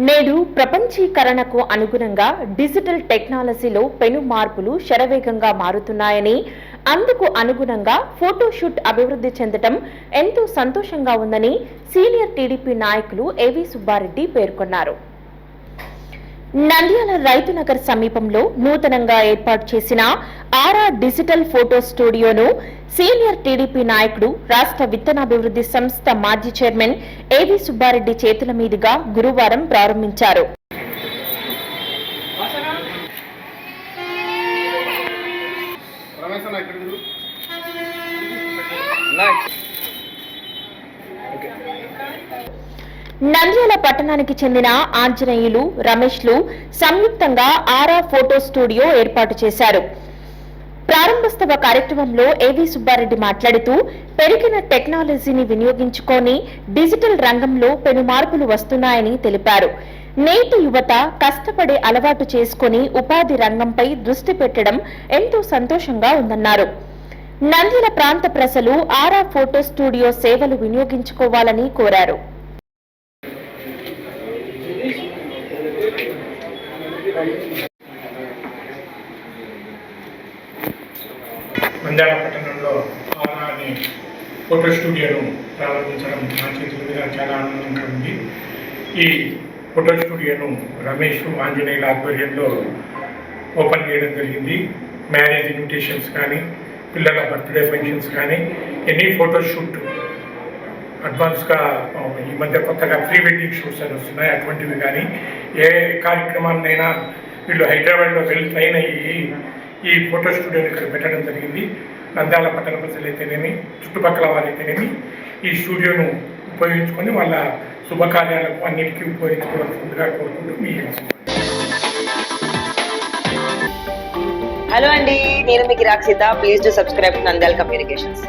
నేడు ప్రపంచీకరణకు అనుగుణంగా డిజిటల్ టెక్నాలజీలో పెను మార్పులు శరవేగంగా మారుతున్నాయని, అందుకు అనుగుణంగా ఫోటోషూట్ అభివృద్ధి చెందడం ఎంతో సంతోషంగా ఉందని సీనియర్ టీడీపీ నాయకులు ఏవి సుబ్బారెడ్డి పేర్కొన్నారు. నంద్యాల రైతునగర్ సమీపంలో నూతనంగా ఏర్పాటు చేసిన ఆరా డిజిటల్ ఫోటో స్టూడియోను సీనియర్ టీడీపీ నాయకుడు, రాష్ట్ర విత్తనాభివృద్ధి సంస్థ మాజీ చైర్మన్ ఏవి సుబ్బారెడ్డి చేతుల మీదుగా గురువారం ప్రారంభించారు. నంద్యాల పట్టణానికి చెందిన ఆంజనేయులు, రమేష్లు సంయుక్తంగా ఆరా ఫోటో స్టూడియో ఏర్పాటు చేశారు. ప్రారంభోత్సవ కార్యక్రమంలో ఏవి సుబ్బారెడ్డి మాట్లాడుతూ, పెరిగిన టెక్నాలజీని వినియోగించుకొని డిజిటల్ రంగంలో పెను మార్పులు వస్తున్నాయని తెలిపారు. నేటి యువత కష్టపడే అలవాటు చేసుకుని ఉపాధి రంగంపై దృష్టి పెట్టడం ఎంతో సంతోషంగా ఉందన్నారు. నంద్యాల ప్రాంత ప్రజలు ఆరా ఫోటో స్టూడియో సేవలు వినియోగించుకోవాలని కోరారు. నంద్యాల పట్టణంలో ఆరా అనే ఫోటో స్టూడియోను ప్రారంభించడం నా చేతుల మీద చాలా ఆనందంగా ఉంది. ఈ ఫోటో స్టూడియోను రమేష్, ఆంజనేయుల ఆధ్వర్యంలో ఓపెన్ చేయడం జరిగింది. మ్యారేజ్ ఇన్విటేషన్స్ కానీ, పిల్లల బర్త్డే ఫంక్షన్స్ కానీ, ఎనీ ఫోటోషూట్ అడ్వాన్స్గా ఈ మధ్య కొత్తగా ప్రీ వెడ్డింగ్ షూట్స్ అని వస్తున్నాయి, అటువంటివి కానీ ఏ కార్యక్రమాన్నైనా వీళ్ళు హైదరాబాద్లో వెళ్ళి ట్రైన్ అయ్యి ఈ ఫోటో స్టూడియోని ఇక్కడ పెట్టడం జరిగింది. నంద్యాల పట్టణ ప్రజలైతేనేమి, చుట్టుపక్కల వారైతేనేమి ఈ స్టూడియోను ఉపయోగించుకొని వాళ్ళ శుభకార్యాలకు అన్నిటికీ ఉపయోగించుకోవాల్సిందిగా కోరుకుంటూ మీ. హలో అండి, నేను మీకు Rakshitha. Please do subscribe to Nandyal communications.